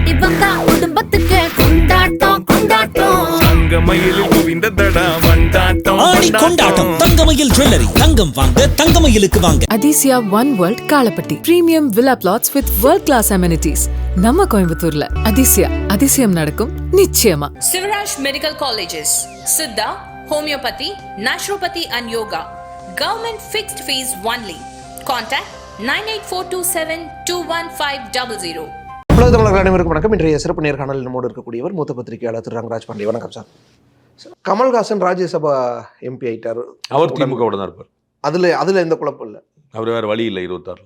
இவங்க குடும்பத்துக்கு கொண்டாட்டம் கொண்டாட்டம். தங்கமயிலில் குவிந்ததடா வண்டாட்டம் ஆடி கொண்டாட்டம். தங்கமயில் ஜுவல்லரி. தங்கம் வாங்க தங்கமயிலுக்கு வாங்க. Adisia One World Kalapatti. Premium villa plots with world class amenities. நம்ம கோயம்புத்தூர்ல அதிசயம் நடக்கும் நிச்சயமா. Sivaraj Medical Colleges, Siddha, Homeopathy, Naturopathy and Yoga. Government fixed fees only. Contact 9842721500. உலக தமிழர்கள் அனைவருக்கும் வணக்கம். இன்றைய சிறப்பு நேர்காணல் நம்மோடு இருக்கக்கூடியவர் மூத்த பத்திரிகையாளர் திரு ரங்கராஜ் பாண்டே. வணக்கம் சார். கமல்ஹாசன் ராஜ்யசபா எம்பி ஆயிட்டார். அவர் திமுக தான் இருப்பார். அதுல எந்த குழப்பம் இல்லை. அவர் வேற வழி இல்லை 26ல்.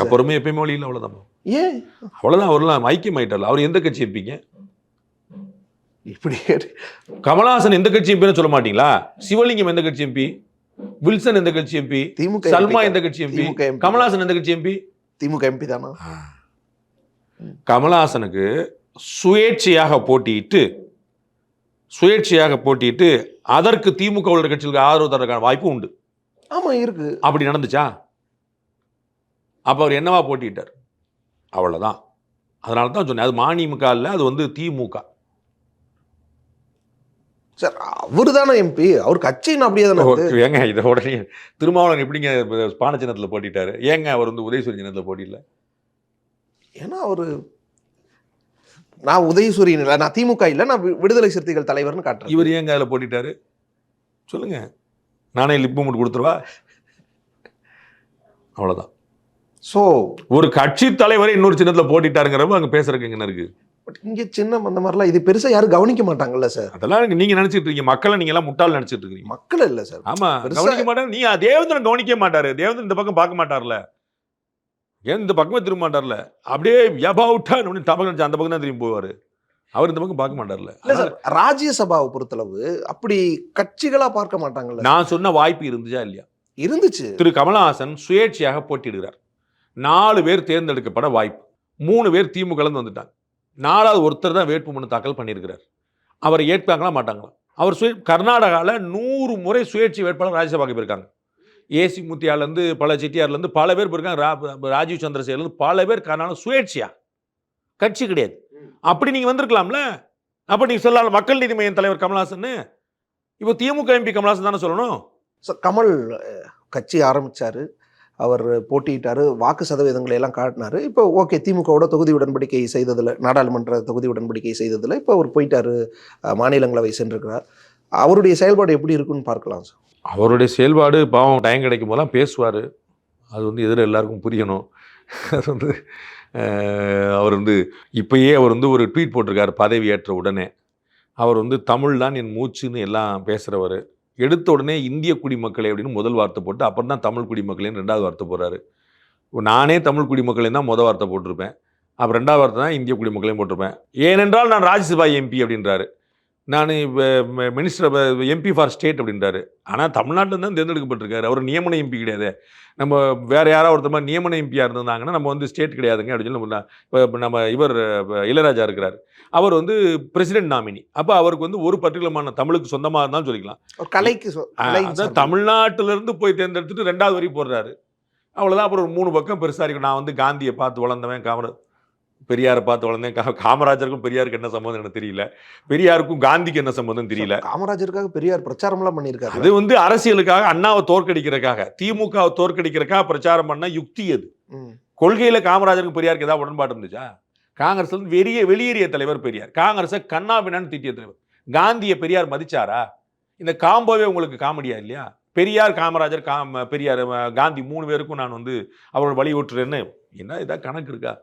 அப்புறமே எப்பயுமே வழி இல்லை. அவ்வளோதான். ஏன் அவ்வளோதான். அவர்லாம் ஐக்கியம் ஆயிட்டார். அவர் எந்த கட்சி எம்பிங்க? இப்படி கமல்ஹாசன் எந்த கட்சி எம்பின்னு சொல்ல மாட்டீங்களா? சிவலிங்கம் எந்த கட்சி எம்பி? வில்சன் எந்த கட்சி எம்பி? திமுக. சல்மா எந்த கட்சி எம்பி? கமல்ஹாசன் எந்த கட்சி எம்பி? திமுக எம்பி தானா? கமல்ஹாசனுக்கு சுயேட்சையாக போட்டியிட்டு அதற்கு திமுக உள்ள கட்சிகளுக்கு ஆதரவு தரக்கான வாய்ப்பு உண்டு. ஆமா இருக்கு. அப்படி நடந்துச்சா? அப்ப அவர் என்னவா போட்டிட்டார்? அவ்வளவுதான். அதனால தான் சொன்னேன், அது மதிமுக இல்ல, அது வந்து திமுக. சார் அவரு தானே எம்பி, அவர் கட்சின்னு அப்படியே தானே. ஏங்க இதை உடனே திருமாவளவன் எப்படிங்க பான சின்னத்தில் போட்டிட்டாரு? ஏங்க அவர் வந்து உதயசூரியன் சின்னத்தில் போட்டியில்லை? ஏன்னா அவரு நான் உதயசூரியன் இல்லை, நான் திமுக இல்லை, நான் விடுதலை சிறுத்தைகள் தலைவர்னு காட்டுறேன். இவர் ஏங்க அதில் போட்டிட்டாரு சொல்லுங்க. நானே லிப் மூமெண்ட் கொடுத்துருவா? அவ்வளோதான். ஸோ ஒரு கட்சி தலைவரை இன்னொரு சின்னத்தில் போட்டிட்டாருங்கிறப்ப அங்கே பேசுறதுக்கு என்ன இருக்கு? பட் இங்கே சின்னம் அந்த மாதிரிலாம் இது பெருசாக யாரும் கவனிக்க மாட்டாங்கல்ல சார். அதெல்லாம் நீங்கள் நினச்சிட்டு இருக்கீங்க. மக்களை நீங்கள் எல்லாம் முட்டாள் நினச்சிட்டு இருக்கீங்க. மக்கள் இல்லை சார். ஆமாம், கவனிக்க மாட்டாங்க. நீ தேவேந்திரன் கவனிக்க மாட்டாரு. தேவேந்திரன் இந்த பக்கம் பார்க்க மாட்டார்ல, ஏன் இந்த பக்கமே திரும்ப மாட்டார்ல. அப்படியே எபவுட்டா அந்த பக்கம் தான் திரும்பி போவார். அவர் இந்த பக்கம் பார்க்க மாட்டார்ல. இல்லை சார், ராஜ்யசபாவை பொறுத்தளவு அப்படி கட்சிகளாக பார்க்க மாட்டாங்கல்ல. நான் சொன்ன வாய்ப்பு இருந்துச்சா இல்லையா? இருந்துச்சு. திரு கமல்ஹாசன் சுயேட்சையாக போட்டியிடுகிறார். 4 பேர் தேர்ந்தெடுக்கப்பட வாய்ப்பு. 3 பேர் திமுகலேருந்து வந்துட்டாங்க. 4வது ஒருத்தர் தான் வேட்புமனு தாக்கல் பண்ணியிருக்கிறார். அவரை ஏற்பாங்களா மாட்டாங்களா? அவர் கர்நாடகாவில் 100 முறை சுயேட்சை வேட்பாளர் ராஜ்யசபாவுக்கு போயிருக்காங்க. ஏசி முத்தியாலேருந்து பல செட்டியார்லேருந்து பல பேர் போயிருக்காங்க. ராஜீவ் சந்திரசேகர்லேருந்து பல பேர் கர்நாடகா சுயேட்சையா, கட்சி கிடையாது. அப்படி நீங்கள் வந்திருக்கலாம்ல. அப்போ நீங்கள் சொல்லலாம் மக்கள் நீதி மையம் தலைவர் கமல்ஹாசன். இப்போ திமுக எம்பி கமல்ஹாசன் தானே சொல்லணும். சார் கமல் கட்சி ஆரம்பித்தார், அவர் போட்டியிட்டார், வாக்கு சதவீதங்களை எல்லாம் காட்டினார். இப்போ ஓகே, திமுகவோட தொகுதி உடன்படிக்கை செய்ததில், நாடாளுமன்ற தொகுதி உடன்படிக்கை செய்ததில் இப்போ அவர் போயிட்டார், மாநிலங்களவை சென்றிருக்கிறார். அவருடைய செயல்பாடு எப்படி இருக்குன்னு பார்க்கலாம் சார். அவருடைய செயல்பாடு பாவம் டைம் கிடைக்கும் போதெல்லாம் பேசுவார். அது வந்து எதிர எல்லாருக்கும் புரியணும். அது வந்து அவர் வந்து இப்பயே அவர் வந்து ஒரு ட்வீட் போட்டிருக்கார் பதவி ஏற்ற உடனே. அவர் வந்து தமிழ் தான் என் மூச்சுன்னு எல்லாம் பேசுகிறவர். எடுத்த உடனே இந்திய குடிமக்களை அப்படின்னு முதல் வார்த்தை போட்டு அப்புறம் தான் தமிழ் குடிமக்களேன்னு 2வது வார்த்தை போடுறாரு. நானே தமிழ் குடிமக்களையும் தான் முதல் வார்த்தை போட்டிருப்பேன், அப்புறம் 2வது வார்த்தை தான் இந்திய குடிமக்களையும் போட்டிருப்பேன். ஏனென்றால் நான் ராஜ்யசபா எம்பி அப்படின்றாரு. நான் மினிஸ்டர் எம்பி ஃபார் ஸ்டேட் அப்படின்றாரு. ஆனால் தமிழ்நாட்டில் தான் தேர்ந்தெடுக்கப்பட்டிருக்காரு. அவர் நியமன எம்பி கிடையாது. நம்ம வேறு யாராவது ஒருத்தர் மாதிரி நியமன எம்பியாக இருந்திருந்தாங்கன்னா நம்ம வந்து ஸ்டேட் கிடையாதுங்க அப்படின்னு சொல்லி நம்ம இவர் இளையராஜா இருக்கிறார், அவர் வந்து பிரசிடென்ட் நாமினி. அப்போ அவருக்கு வந்து ஒரு பர்டிகுலமான தமிழுக்கு சொந்தமாக இருந்தாலும் சொல்லிக்கலாம். கலைக்கு தமிழ்நாட்டிலேருந்து போய் தேர்ந்தெடுத்துட்டு 2வது வரி போடுறாரு. அவ்வளோதான். அப்புறம் ஒரு 3 பக்கம் பெருசாக இருக்கும். நான் வந்து காந்தியை பார்த்து வளர்ந்தவன், பெரியாரை பார்த்து வளர்ந்தேன். காமராஜருக்கும் பெரியாருக்கு என்ன சம்பந்தம் எனக்கு தெரியல, பெரியாருக்கும் காந்திக்கு என்ன சம்பந்தம் தெரியல. காமராஜருக்காக பெரியார் பிரச்சாரம்லாம் பண்ணியிருக்காரு. அது வந்து அரசியலுக்காக, அண்ணாவை தோற்கடிக்கிறதுக்காக, திமுகவை தோற்கடிக்கிறதுக்காக பிரச்சாரம் பண்ண யுக்தி அது. கொள்கையில காமராஜருக்கும் பெரியாருக்கு ஏதாவது உடன்பாடு இருந்துச்சா? காங்கிரஸ் வந்து வெளியேறிய தலைவர் பெரியார், காங்கிரஸை கண்ணாபின்னான்னு திட்டிய தலைவர். காந்தியை பெரியார் மதிச்சாரா? இந்த காம்போவே உங்களுக்கு காமெடியா இல்லையா? பெரியார், காமராஜர், பெரியார், காந்தி 3 பேருக்கும் நான் வந்து அவரோட வலியுறுத்துறேன்னு என்ன இதாக கணக்கு இருக்கா?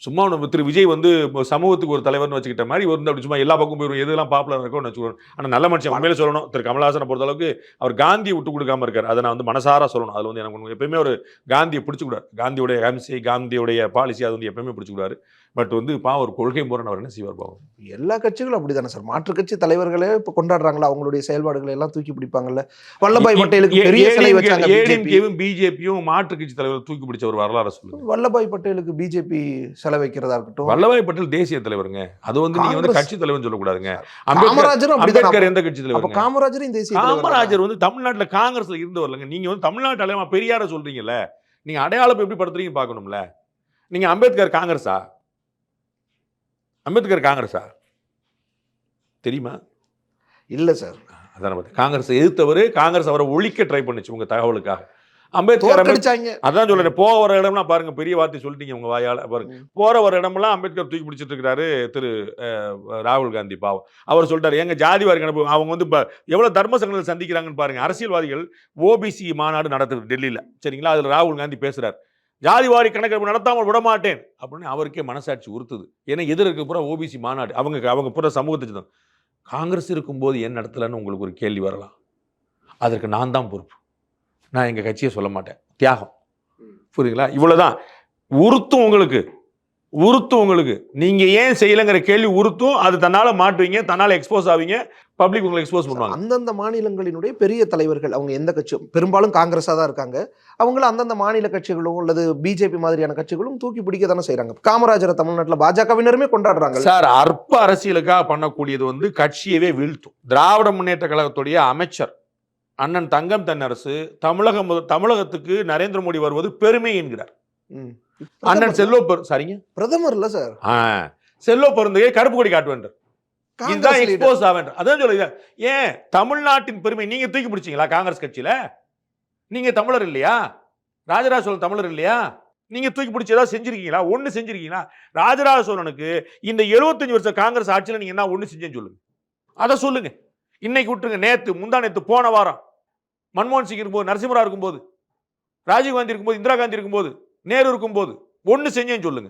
சும்மா நம்ம திரு விஜய் வந்து சமூகத்துக்கு ஒரு தலைவர்னு வச்சுக்கிட்ட மாதிரி வந்து அப்படி சும்மா எல்லா பக்கம் போயிடும், எதெல்லாம் பாப்புலர் இருக்கும்னு வச்சுக்கணும். ஆனால் நல்ல மனுஷன் உண்மையிலே சொல்லணும், திரு கமல்ஹாசனை பொறுத்தளவுக்கு அவர் காந்தியை விட்டு கொடுக்காம இருக்கார். அதை நான் வந்து மனசாரா சொல்லணும். அதில் வந்து எனக்கு எப்பயுமே ஒரு காந்தியை பிடிச்சிக்கூடாது. காந்தியோடைய எம்சி, காந்தியோடைய பாலிசி அது வந்து எப்பயுமே பிடிச்சிக்கூடாது. பட் வந்து ஒரு கொள்கை முரண் அவர் என்ன செய்வார் பாவம். எல்லா கட்சிகளும் அப்படிதானே சார். மாற்றுக் கட்சி தலைவர்களே இப்போ கொண்டாடுறாங்களா, அவங்களுடைய செயல்பாடுகளை எல்லாம் தூக்கி பிடிப்பாங்கல்ல. வல்லபாய் பட்டேலுக்கு பெரிய சிலை வச்சாங்க. பிஜேபியும் மாற்றுக் கட்சி தலைவர் தூக்கி பிடிச்ச ஒரு வரலாறு சொல்லுங்க. வல்லபாய் பட்டேலுக்கு பிஜேபி செலவு வைக்கிறதா இருக்கட்டும். வல்லபாய் பட்டேல் தேசிய தலைவருங்க. அது வந்து நீங்க வந்து கட்சி தலைவர்னு சொல்லக்கூடாதுங்க. காமராஜரும் அம்பேத்கர் எந்த கட்சி தலைவர்? காமராஜரும் தேசிய. காமராஜர் வந்து தமிழ்நாட்டுல காங்கிரஸ்ல இருந்து வரலங்க. நீங்க வந்து தமிழ்நாட்டு அடையாளமா பெரியார சொல்றீங்கல்ல, நீங்க அடையாளம் எப்படி படுத்துறீங்க பார்க்கணும்ல. நீங்க அம்பேத்கர் காங்கிரஸா? அம்பேத்கர் காங்கிரஸா தெரியுமா? இல்லை சார். அதான் பார்த்து காங்கிரஸ் எதிர்த்தவர், காங்கிரஸ் அவரை ஒழிக்க ட்ரை பண்ணுச்சு. உங்க தகவலுக்காக அம்பேத்கர் அதான் சொல்றேன். போக வர இடம்லாம் பாருங்க, பெரிய வார்த்தை சொல்லிட்டீங்க உங்க வாயால பாருங்க. போற வர இடமெல்லாம் அம்பேத்கர் தூக்கி பிடிச்சிட்டு இருக்கிறாரு திரு ராகுல் காந்தி. பாவம் அவர் சொல்லிட்டாரு, எங்க ஜாதிவாரி கணக்கு அவங்க வந்து எவ்வளவு தர்ம சங்கங்களை சந்திக்கிறாங்கன்னு பாருங்க. அரசியல்வாதிகள் ஓபிசி மாநாடு நடத்துது டெல்லியில, சரிங்களா? அதுல ராகுல் காந்தி பேசுறாரு, ஜாதிவாரி கணக்கெடுப்பு நடத்தாமல் விட மாட்டேன் அப்படின்னு. அவருக்கே மனசாட்சி உறுத்துது. ஏன்னா எதிர இருக்க பூரா ஓபிசி மாநாடு, அவங்க பூரா சமூகத்தை தான். காங்கிரஸ் இருக்கும்போது ஏன் நடத்தலன்னு உங்களுக்கு ஒரு கேள்வி வரலாம். அதற்கு நான் தான் பொறுப்பு. நான் எங்கள் கட்சியை சொல்ல மாட்டேன். தியாகம், புரியுங்களா? இவ்வளோதான் உறுத்தும் உங்களுக்கு. நீங்கள் ஏன் செய்யலைங்கிற கேள்வி உறுத்தும். அது தன்னால் மாட்டுவீங்க, தன்னால் எக்ஸ்போஸ் ஆவீங்க, பப்ளிக் உங்களை எக்ஸ்போஸ் பண்ணுவாங்க. அந்தந்த மாநிலங்களினுடைய பெரிய தலைவர்கள் அவங்க எந்த கட்சியும் பெரும்பாலும் காங்கிரஸாக தான் இருக்காங்க. அவங்களும் அந்தந்த மாநில கட்சிகளும் அல்லது பிஜேபி மாதிரியான கட்சிகளும் தூக்கி பிடிக்க தானே செய்கிறாங்க. காமராஜரை தமிழ்நாட்டில் பாஜகவினருமே கொண்டாடுறாங்க. சார், அற்ப அரசியலுக்காக பண்ணக்கூடியது வந்து கட்சியவே வீழ்த்தும். திராவிட முன்னேற்ற கழகத்துடைய அமைச்சர் அண்ணன் தங்கம் தென்னரசு தமிழகத்துக்கு நரேந்திர மோடி வருவது பெருமை என்கிறார். அண்ணன் செல்வ சரிங்க பிரதமர் இல்ல சார், செல்வ பெருந்தகை கருப்பு கொடி காட்டுவேன். இதுதான் எக்ஸ்போஸ் ஆவேன். அதான் சொல்லுங்க. ஏன் தமிழ்நாட்டின் பெருமை நீங்க தூக்கி பிடிச்சீங்களா? காங்கிரஸ் கட்சியில நீங்க தமிழர் இல்லையா? ராஜராஜ சோழன் தமிழர் இல்லையா? நீங்க தூக்கி பிடிச்சி ஏதாவது செஞ்சிருக்கீங்களா? ஒண்ணு செஞ்சிருக்கீங்களா? ராஜராஜ சோழனுக்கு இந்த 75 வருஷம் காங்கிரஸ் ஆட்சியில நீங்க என்ன ஒண்ணு செஞ்சேன்னு சொல்லுங்க. அதை சொல்லுங்க. இன்னைக்கு விட்டுருங்க. நேத்து முந்தா நேத்து போன வாரம் மன்மோகன் சிங் இருக்கும்போது, நரசிம்மராவ் இருக்கும்போது, ராஜீவ் காந்தி இருக்கும்போது, இந்திரா காந்தி இருக்கும்போது, நேரு இருக்கும்போது ஒண்ணு செஞ்சேன்னு சொல்லுங்க.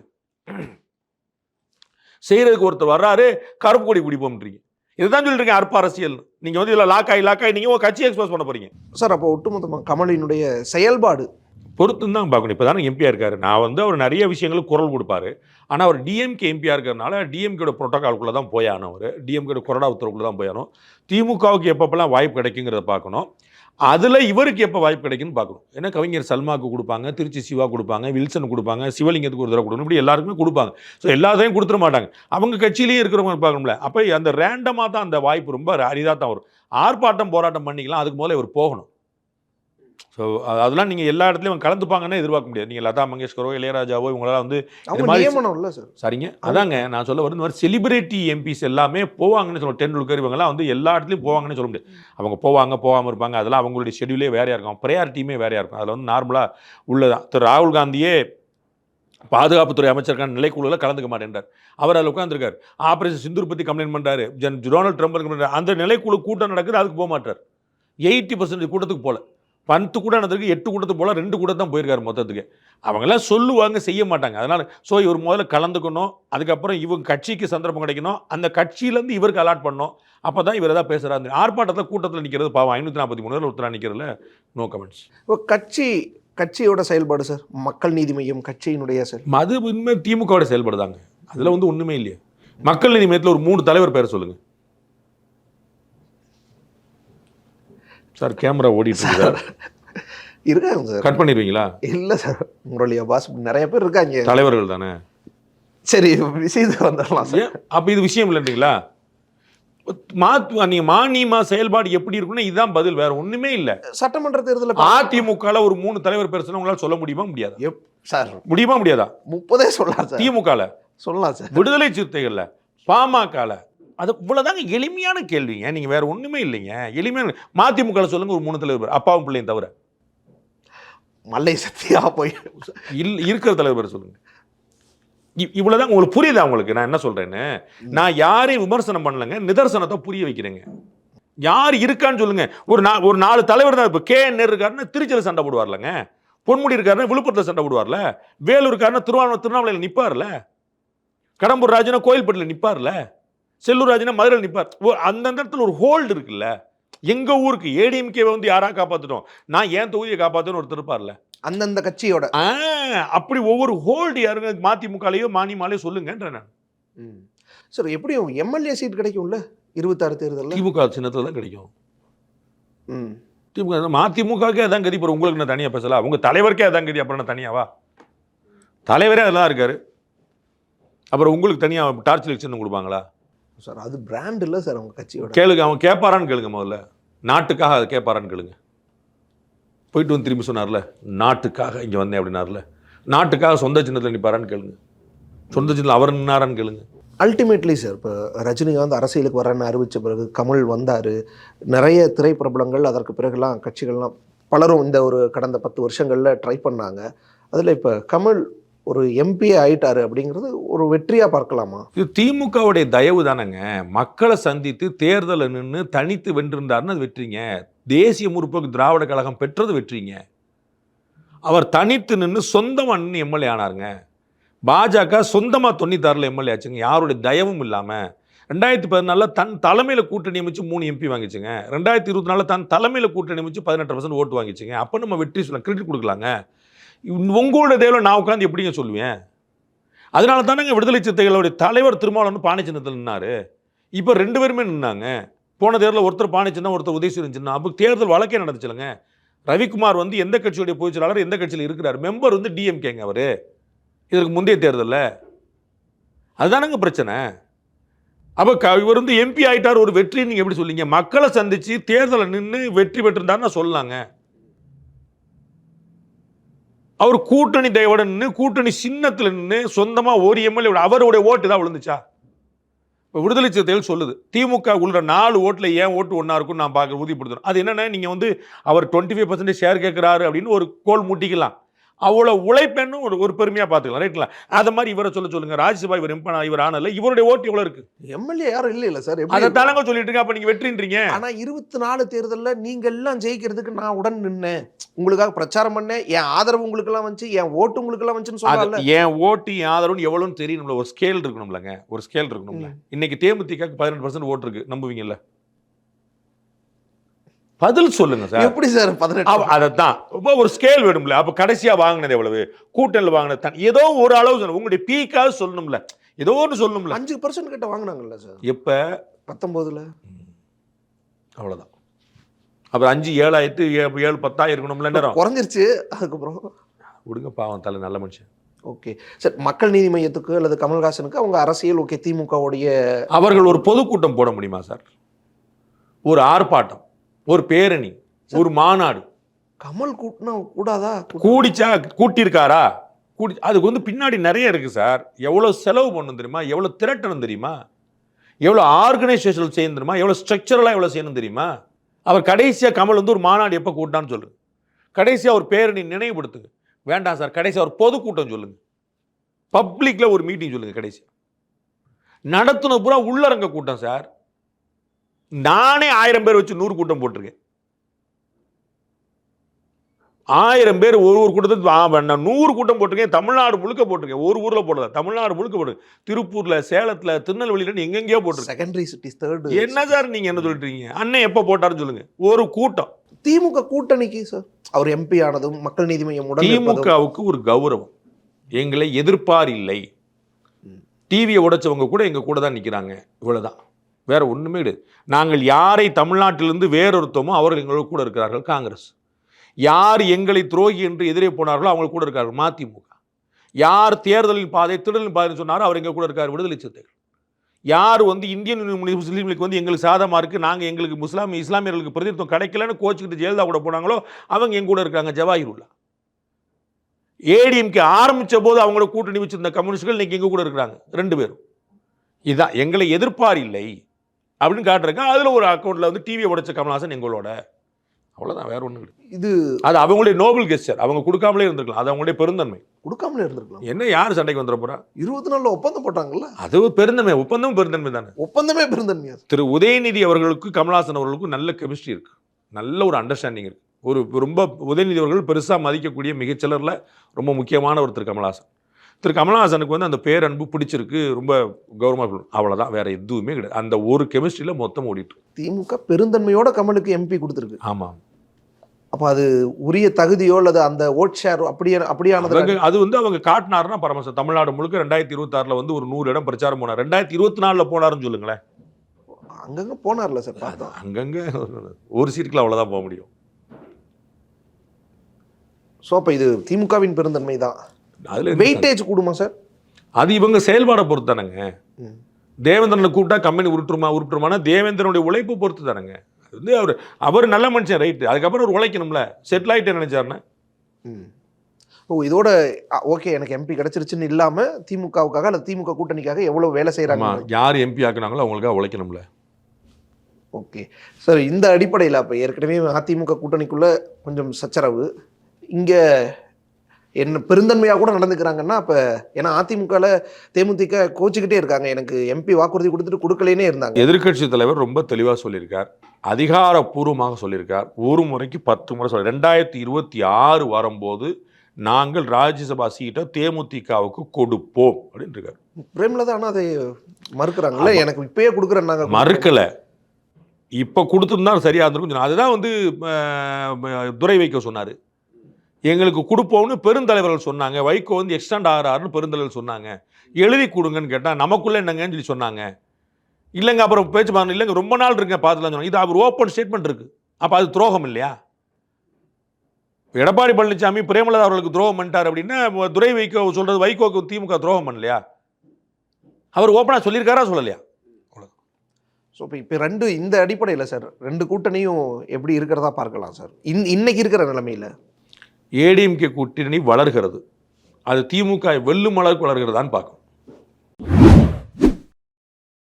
செய்யறதுக்கு ஒருத்தர் வர்றாரு, கருப்பு கொடி பிடிப்போம்ன்றீங்க. இதுதான் சொல்லிருக்கேன் அற்ப அரசியல். நீங்க வந்து இதுல லாக்காய் நீங்க ஒரு கட்சி எக்ஸ்போஸ் பண்ண போறீங்க சார். அப்போ ஒட்டுமொத்தமாக கமலினுடைய செயல்பாடு பொறுத்து தான் பார்க்கணும். இப்போ தானே எம்பியா இருக்காரு. நான் வந்து அவர் நிறைய விஷயங்களுக்கு குரல் கொடுப்பாரு. ஆனால் அவர் டிஎம்கே எம்பியா இருக்கிறதுனால டிஎம்கேட புரோட்டோகால்குள்ளே தான் போயானோம். அவர் டிஎம்கேட கொறடா உத்தரவுக்குள்ளே தான் போயானோம். திமுகவுக்கு எப்பப்பெல்லாம் வாய்ப்பு கிடைக்குங்கிறத பார்க்கணும். அதில் இவருக்கு எப்போ வாய்ப்பு கிடைக்குன்னு பார்க்கணும். ஏன்னா கவிஞர் சல்மாவுக்கு கொடுப்பாங்க, திருச்சி சிவா கொடுப்பாங்க, வில்சன் கொடுப்பாங்க, சிவலிங்கத்துக்கு ஒரு தடவை கொடுக்கணும், இப்படி எல்லாருக்குமே கொடுப்பாங்க. ஸோ எல்லாத்தையும் கொடுத்துட மாட்டாங்க. அவங்க கட்சியிலேயே இருக்கிறவங்க பார்க்கணும்ல. அப்போ அந்த ரேண்டமாக தான் அந்த வாய்ப்பு ரொம்ப அரிதாக தான் வரும். ஆர்ப்பாட்டம் போராட்டம் பண்ணிக்கலாம், அதுக்கு முதல்ல இவர் போகணும். ஸோ அதெல்லாம் நீங்கள் எல்லா இடத்துலையும் கலந்துப்பாங்கன்னு எதிர்பார்க்க முடியாது. நீங்கள் லதா மங்கேஷ்கரோ இளையராஜாவோ இவங்களாம் வந்து நியமனம் சார். சரிங்க, அதாங்க நான் சொல்ல வரும். இந்த மாதிரி செலிபிரிட்டி எம்பிஸ் எல்லாமே போவாங்கன்னு சொல்லுவோம். டெண்டுல்கர் இவங்கெல்லாம் வந்து எல்லா இடத்துலையும் போவாங்கன்னு சொல்ல முடியாது. அவங்க போவாங்க, போகாமல் இருப்பாங்க. அதெல்லாம் அவங்களுடைய ஷெடியூலே வேறையாக இருக்கும், ப்ரையாரிட்டியுமே வேறையாக இருக்கும். அதில் வந்து நார்மலாக உள்ளதான். திரு ராகுல் காந்தியே பாதுகாப்புத்துறை அமைச்சருக்கான நிலைக்குழுவில் கலந்துக்க மாட்டேன்றார். அவர் அதில் உட்காந்துருக்காரு. ஆபரேஷன் சிந்தூர் பற்றி கம்ப்ளைண்ட் பண்ணுறாரு, டொனால்டு ட்ரம்ப். அந்த நிலைக்குழு கூட்டம் நடக்குது, அதுக்கு போக மாட்டார். 80% கூட்டத்துக்கு போகல. 10 கூட நடந்திருக்கு, 8 கூட்டத்துக்கு போல 2 கூட தான் போயிருக்காரு மொத்தத்துக்கு. அவங்கெல்லாம் சொல்லுவாங்க, செய்ய மாட்டாங்க. அதனால ஸோ இவர் முதல்ல கலந்துக்கணும். அதுக்கப்புறம் இவங்க கட்சிக்கு சந்தர்ப்பம் கிடைக்கணும். அந்த கட்சியிலேருந்து இவருக்கு அலாட் பண்ணணும். அப்போ தான் இவர் எதாவது பேசுகிறாரு. ஆர்ப்பாட்டத்தில் கூட்டத்தில் நிற்கிறது பாவம் 543 ஒருத்தராக நிற்கிறதுல நோ கமெண்ட்ஸ். இப்போ கட்சியோட செயல்பாடு சார், மக்கள் நீதி மையம் கட்சியினுடைய அது உண்மை திமுகவோட செயல்படுதாங்க. அதில் வந்து ஒன்றுமே இல்லையே. மக்கள் நீதி மையத்தில் ஒரு 3 தலைவர் பேர் சொல்லுங்கள் சார். கேமரா ஓடிட்டு இருக்காங்க சார். கட் பண்ணிடுவீங்களா? இல்லை சார், உங்களுடைய பாஸ் நிறைய பேர் இருக்காங்க. தலைவர்கள் தானே. சரி, விஷயத்துக்கு வந்துடலாம் சார். அப்போ இது விஷயம் இல்லைங்களா? நீங்க மானியமா செயல்பாடு எப்படி இருக்குன்னா இதுதான் பதில், வேற ஒண்ணுமே இல்லை. சட்டமன்ற தேர்தலில் அதிமுகல ஒரு 3 தலைவர் பேர் சொன்னா உங்களால சொல்ல முடியுமா? முடியாது சார். முடியுமா? முடியாதா? 30 சொல்லலாம் சார். திமுகல சொல்லலாம் சார். விடுதலை சிறுத்தைகள்ல, பாமகல. அது இவ்வளவுதாங்க எளிமையான கேள்விங்க. நீங்க வேற ஒண்ணுமே இல்லைங்க. எளிமையான. மதிமுக சொல்லுங்க ஒரு 3 தலைவர், அப்பாவும் பிள்ளையும் தவிர. மல்லை சத்தியா போய் இருக்கிற தலைவர் சொல்லுங்க. இவ்வளவுதான். உங்களுக்கு புரியுதா? உங்களுக்கு நான் என்ன சொல்றேன்னு? நான் யாரையும் விமர்சனம் பண்ணலங்க, நிதர்சனத்தை புரிய வைக்கிறேங்க. யார் இருக்கான்னு சொல்லுங்க. ஒரு 4 தலைவர் தான். இப்போ KN இருக்காருன்னா திருச்சியில் சண்டை போடுவார்லங்க, பொன்முடி இருக்காருன்னா விழுப்புரத்தில் சண்டை போடுவார்ல, வேலூர் இருக்காருன்னா திருவண்ணாமலையில் நிற்பார்ல, கடம்பூர் ராஜனா கோயில்பட்டியில் நிற்பார்ல, செல்லூர் ராஜனா மதுரையில் நிற்பார். அந்த இடத்துல ஒரு ஹோல்டு இருக்குல்ல. எங்க ஊருக்கு ஏடிஎம்கே வந்து யாரா காப்பாற்றணும், நான் ஏன் தொகுதியை காப்பாற்றணும் ஒருத்தர் இருப்பார்ல, அந்தந்த கட்சியோட. அப்படி ஒவ்வொரு ஹோல்டு யாருங்க மதிமுகலையோ மாநிமாலையோ சொல்லுங்கன்ற நான். சார், எப்படியும் எம்எல்ஏ சீட் கிடைக்கும்ல 26 தேர்தலில்? திமுக சின்னத்தில் தான் கிடைக்கும். திமுக மதிமுகக்கே அதான் கதி. அப்புறம் உங்களுக்கு நான் தனியாக பேசலாம். உங்க தலைவருக்கே அதான் கதி, அப்புறம் நான் தனியாவா? தலைவரே அதெல்லாம் இருக்காரு. அப்புறம் உங்களுக்கு தனியாக டார்ச் லைட் சின்னம் கொடுப்பாங்களா சார்? அது பிராண்ட் இல்லை சார் அவங்க கட்சியோட. கேளுங்க, அவன் கேட்பாரான்னு கேளுங்க. முதல்ல நாட்டுக்காக அதை கேட்பாரான்னு கேளுங்க. போயிட்டு வந்து திரும்பி சொன்னார்ல, நாட்டுக்காக இங்கே வந்தேன் அப்படின்னார்ல, நாட்டுக்காக சொந்த சின்னத்தில் நிற்பாரான்னு கேளுங்க. சொந்த சின்னத்தில் அவர் நின்னாரான்னு கேளுங்க. அல்டிமேட்லி சார் இப்போ ரஜினிகாந்த் அரசியலுக்கு வரேன்னு அறிவித்த பிறகு கமல் வந்தார், நிறைய திரைப்பிரபலங்கள் அதற்கு பிறகுலாம் கட்சிகள்லாம் பலரும் இந்த ஒரு கடந்த 10 வருஷங்களில் ட்ரை பண்ணாங்க. அதில் இப்போ கமல் ஒரு எம்பியே ஆயிட்டாரு அப்படிங்கிறது ஒரு வெற்றியாக பார்க்கலாமா? இது திமுகவுடைய தயவு தானேங்க. மக்களை சந்தித்து தேர்தலை நின்று தனித்து வென்றிருந்தாருன்னு அது வெற்றிங்க. தேசிய முற்போக்கு திராவிட கழகம் பெற்றது வெற்றிங்க. அவர் தனித்து நின்று சொந்தமாக நின்று எம்எல்ஏ ஆனாருங்க. பாஜக சொந்தமாக 96 எம்எல்ஏ ஆச்சுங்க, யாருடைய தயவும் இல்லாமல். 2014 தன் தலைமையில் கூட்டணி அமைச்சு 3 எம்பி வாங்கிச்சுங்க. 2024 தன் தலைமையில் கூட்டணி அமைச்சு 18% ஓட்டு வாங்கிச்சுங்க. அப்போ நம்ம வெற்றி சொல்லலாம், கிரெடிட் கொடுக்கலாங்க. உங்களோட தேவையில் நான் உட்காந்து எப்படிங்க சொல்லுவேன்? அதனால தானேங்க விடுதலை சிறுத்தைகளுடைய தலைவர் திருமாவளவன் பானை சின்னத்தில் நின்னாரு. இப்போ 2 பேருமே நின்னாங்க. போன தேர்தலில் ஒருத்தர் பானை சின்னம், ஒருத்தர் உதயசூரியன் சின்னம். அப்போ தேர்தல் வழக்கே நடந்துச்சுலங்க. ரவிக்குமார் வந்து எந்த கட்சியுடைய பொதுச் செயலாளர், எந்த கட்சியில் இருக்கிறார், மெம்பர் வந்து டிஎம்கேங்க அவர் இதற்கு முந்தைய தேர்தலில். அதுதானங்க பிரச்சனை. அப்போ இவர் வந்து எம்பி ஆகிட்டார், ஒரு வெற்றின்னு நீங்கள் எப்படி சொல்லிங்க? மக்களை சந்தித்து தேர்தலை நின்று வெற்றி பெற்றிருந்தாருன்னு சொல்லலாங்க. அவர் கூட்டணி தயவோட நின்று கூட்டணி சின்னத்தில் நின்று சொந்தமாக ஒரு எம்எல்ஏ அவருடைய ஓட்டு தான் விழுந்துச்சா? இப்போ விடுதலை சிறுத்தைகள் சொல்லுது திமுக உள்ள 4 ஓட்டில் ஏன் ஓட்டு ஒன்றா இருக்குன்னு நான் பார்க்க உறுதிப்படுத்தணும். அது என்னென்னா, நீங்கள் வந்து அவர் 25% ஷேர் கேட்குறாரு அப்படின்னு ஒரு கோல் முட்டிக்கலாம். அவ்வளோ உழைப்பென்னு ஒரு பெருமையாக பார்த்துக்கலாம், ரைட்ங்களா? அதை மாதிரி இவரை சொல்லுங்க. ராஜ்யசபா இவர் ஆனல இவருடைய ஓட்டு எவ்வளோ இருக்கு? எம்எல்ஏ யாரும் இல்லை சார். அதை தானங்க சொல்லிட்டு இருக்க. அப்போ நீங்கள் வெற்றின்றீங்க. ஆனால் 24 தேர்தலில் நீங்கள் எல்லாம் ஜெயிக்கிறதுக்கு நான் உடன் நின்னேன், உங்களுக்காக பிரச்சாரம் பண்ணேன், என் ஆதரவு உங்களுக்கெல்லாம் வந்துச்சு, என் ஓட்டு உங்களுக்கெல்லாம் வந்துச்சுன்னு சொல்லல. என் ஓட்டு என் ஆதரவுன்னு எவ்வளோன்னு தெரியணும்ல, ஒரு ஸ்கேல் இருக்கணும்லங்க, ஒரு ஸ்கேல் இருக்கணும்ல. இன்னைக்கு தேமுதிகக்கு 18% ஓட்டு இருக்கு, நம்புவீங்கல்ல? பதில் சொல்லுங்க சார். எப்படி சார் 18? அதைத்தான் ஒரு ஸ்கேல் வேணும்ல. அப்ப கடைசியா வாங்கினது எவ்வளவு, கூட்டணியில் வாங்கினது ஏதோ ஒரு அளவு சொல்லணும். உங்களுடைய பீக்காக சொல்லணும்ல, ஏதோ ஒன்று சொல்லணும்ல. 5% கிட்ட வாங்கினாங்கல்ல சார் எப்ப? 19. அவ்வளவுதான். அப்புறம் 5 7 ஆயிரத்து 7 10 இருக்கணும்ல, குறைஞ்சிருச்சு. அதுக்கப்புறம் விடுங்க, பாவம் தலை நல்ல மனுஷன். ஓகே சார், மக்கள் நீதி மையத்துக்கு அல்லது கமல்ஹாசனுக்கு அவங்க அரசியல் ஓகே, திமுகவுடைய அவர்கள் ஒரு பொதுக்கூட்டம் போட முடியுமா சார்? ஒரு ஆர்ப்பாட்டம், ஒரு பேரணி, ஒரு மாநாடு. கமல் கூட்டினா கூடாதா? கூடிச்சா? கூட்டியிருக்காரா? அதுக்கு வந்து பின்னாடி நிறைய இருக்கு சார். எவ்வளோ செலவு பண்ணணும் தெரியுமா? எவ்வளோ திரட்டணும் தெரியுமா? எவ்வளோ ஆர்கனைசேஷன் செய்யணும் தெரியுமா? எவ்வளோ ஸ்ட்ரக்சரலாக எவ்வளோ செய்யணும் தெரியுமா? அவர் கடைசியாக கமல் வந்து ஒரு மாநாடு எப்போ கூட்டான்னு சொல்லுங்க. கடைசியாக ஒரு பேரணி நினைவுபடுத்துங்க. வேண்டாம் சார், கடைசியாக ஒரு பொதுக்கூட்டம் சொல்லுங்க, பப்ளிக்ல ஒரு மீட்டிங் சொல்லுங்க. கடைசியாக நடத்தின பூரா உள்ளரங்க கூட்டம் சார். நானே 1000 பேர் வச்சு 100 கூட்டம் போட்டிருக்கேன். 1000 பேர் ஒரு கூட்டத்துக்கு 100 கூட்டம் போட்டிருக்கேன். தமிழ்நாடு முழுக்க போட்டிருக்கேன். ஒரு ஊர்ல போடல, தமிழ்நாடு முழுக்க போட்டிருக்கேன். திருப்பூர்ல, சேலத்துல, திருநெல்வேலியில எங்கெங்கயோ போட்டிருக்கேன். Secondary cities, third. என்ன சார் நீங்க என்ன சொல்லிட்டு இருக்கீங்க? அண்ணன் எப்ப போட்டாருன்னு சொல்லுங்க. ஒரு கூட்டம். திமுக கூட்டணிக்கு சார் அவர் எம்பி ஆனதும் மக்கள் நீதி மையம் திமுகவுக்கு ஒரு கௌரவம். எங்களை எதிர்ப்பார் இல்லை. டிவியை உடைச்சவங்க கூட எங்க கூட தான் நிக்கிறாங்க. இவ்வளவுதான், வேற ஒண்ணுமே கிடையாது. நாங்கள் யாரை தமிழ்நாட்டிலிருந்து வேறொருத்தமோ அவர்கள் எங்களோட கூட இருக்கிறார்கள். காங்கிரஸ் யார் எங்களை துரோகி என்று எதிரே போனார்களோ அவங்க கூட இருக்கார்கள். மதிமுக யார் தேர்தலின் பாதை திடலின் பாதைன்னு சொன்னாரோ அவர் எங்க கூட இருக்கார். விடுதலை சிறுத்தைகள் யார் வந்து இந்தியன் முஸ்லீம் லீக் வந்து எங்களுக்கு சாதமாக இருக்குது, நாங்கள் எங்களுக்கு இஸ்லாமியர்களுக்கு பிரதிநிதித்துவம் கிடைக்கலன்னு கோச்சுக்கிட்டு ஜெயலலிதா கூட போனாங்களோ அவங்க எங்க கூட இருக்காங்க. ஜவாஹிருல்லா ஏடிஎம்கே ஆரம்பித்த போது அவங்களோட கூட்டணி வச்சிருந்த கம்யூனிஸ்டுகள் இன்னைக்கு எங்க கூட இருக்கிறாங்க. 2 பேரும். இதுதான் எங்களை எதிர்ப்பார் இல்லை அப்படின்னு காட்டுறேன். அதில் ஒரு அக்கௌண்ட்டில் வந்து டிவியை உடைச்ச கமல்ஹாசன் எங்களோட. அவ்வளோதான், வேற ஒன்றும் கிடையாது. இது அது அவங்களுடைய நோபல் கெஸ்டர். அவங்க கொடுக்காமலே இருந்திருக்கலாம். அது அவங்களுடைய பெருந்தன்மை. கொடுக்காமலே இருந்திருக்கலாம். என்ன யார் சண்டைக்கு வந்துட போறா? 24 ஒப்பந்தம் போட்டாங்கல்ல, அது பெருந்தன்மை. ஒப்பந்தம் பெருந்தன்மை தானே. ஒப்பந்தமே பெருந்தன்மையா? திரு உதயநிதி அவர்களுக்கு கமல்ஹாசன் அவர்களுக்கும் நல்ல கெமிஸ்ட்ரி இருக்கு, நல்ல ஒரு அண்டர்ஸ்டாண்டிங் இருக்கு. ஒரு ரொம்ப உதயநிதி அவர்கள் பெருசாக மதிக்கக்கூடிய மிகச்சிலரில் ரொம்ப முக்கியமான ஒரு திரு கமல்ஹாசன். திரு கமல்ஹாசனுக்கு வந்து அந்த பேரன்பு பிடிச்சிருக்கு, ரொம்ப கௌரவமாக. அவ்வளோதான், வேற எதுவுமே கிடையாது. அந்த ஒரு கெமிஸ்ட்ரியில் மொத்தம் ஓடிட்டு. திமுக பெருந்தன்மையோட கமலுக்கு எம்பி கொடுத்துருக்கு. ஆமாம். அப்போ அது உரிய தகுதியோ அல்லது அந்த ஓட் ஷேர் அப்படியானது அது வந்து அவங்க காட்டினாருன்னா பரமசம். தமிழ்நாடு முழுக்க 2026 வந்து ஒரு 100 இடம் பிரச்சாரம் போனார். 2024 போனாருன்னு சொல்லுங்களேன். அங்கங்க போனார்ல சார், பார்த்தோம். அங்கங்க ஒரு சீட்டுக்குள்ள அவ்வளோதான் போக முடியும். ஸோ அப்போ இது திமுகவின் பெருந்தன்மை தான். அதில் வெயிட்டேஜ் கூடுமா சார்? அது இவங்க செயல்பாடை பொறுத்து தானேங்க. தேவேந்திரனை கூப்பிட்டா கம்பெனி உருட்டுருமானா தேவேந்திரனுடைய உழைப்பு பொறுத்து தானேங்க. வந்து அவர் நல்ல மனுஷன், ரைட்டு. அதுக்கப்புறம் அவர் உழைக்கணும்ல. செட்டில் ஆகிட்டே நினைச்சாருன்னா இப்போ இதோட ஓகே எனக்கு எம்பி கிடைச்சிருச்சுன்னு இல்லாம திமுகவுக்காக அல்லது திமுக கூட்டணிக்காக எவ்வளவு வேலை செய்யறாங்க? யார் எம்பி ஆக்குனாங்களோ அவங்களுக்காக உழைக்கணும்ல. ஓகே சார், இந்த அடிப்படையில் அப்போ ஏற்கனவே அதிமுக கூட்டணிக்குள்ள கொஞ்சம் சச்சரவு, இங்கே என்ன பெருந்தன்மையாக கூட நடந்துக்கிறாங்கன்னா அப்போ ஏன்னா அதிமுகவில் தேமுதிக கோச்சிக்கிட்டே இருக்காங்க, எனக்கு எம்பி வாக்குறுதி கொடுத்துட்டு கொடுக்கலேனே இருந்தாங்க. எதிர்க்கட்சி தலைவர் ரொம்ப தெளிவாக சொல்லியிருக்கார், அதிகாரப்பூர்வமாக சொல்லியிருக்கார், ஒரு முறைக்கு 10 முறை சொல்ல. 2026 வரும்போது நாங்கள் ராஜ்யசபா சீட்டை தேமுதிகவுக்கு கொடுப்போம் அப்படின்னு இருக்காரு. பிரேமலதா ஆனால் அதை மறுக்கிறாங்களே, எனக்கு இப்பயே கொடுக்குறேன்னாங்க. மறுக்கலை, இப்போ கொடுத்துருந்தா சரியாக இருந்திருக்கும். அதுதான் வந்து துரை வைகோ சொன்னார், எங்களுக்கு கொடுப்போம்னு பெருந்தலைவர்கள் சொன்னாங்க, வைகோ வந்து எக்ஸ்டெண்ட் ஆகிறாருன்னு பெருந்தலைவர் சொன்னாங்க, எழுதி கொடுங்கன்னு கேட்டால் நமக்குள்ளே என்னங்கன்னு சொல்லி சொன்னாங்க. இல்லைங்க அப்புறம் பேச்சு பாருங்க, இல்லைங்க ரொம்ப நாள் இருக்குங்க பார்த்துலாம் சொன்னாங்க. இது அவர் ஓப்பன் ஸ்டேட்மெண்ட் இருக்குது. அப்போ அது துரோகம் இல்லையா? எடப்பாடி பழனிசாமி பிரேமலதா அவர்களுக்கு துரோகம் பண்ணிட்டார் அப்படின்னா துரை வைகோ சொல்கிறது வைகோக்கு திமுக துரோகம் பண்ணலையா? அவர் ஓப்பனாக சொல்லியிருக்காரா சொல்லலையா? ஸோ இப்போ இந்த அடிப்படையில் சார் 2 கூட்டணியும் எப்படி இருக்கிறதா பார்க்கலாம் சார் இன்னைக்கு இருக்கிற நிலைமையில்? ஏடிஎம்கே கூட்டணி வளர்கிறது, அது திமுக வெல்லும் அளவுக்கு வளர்கிறதான்னு பார்க்கணும்.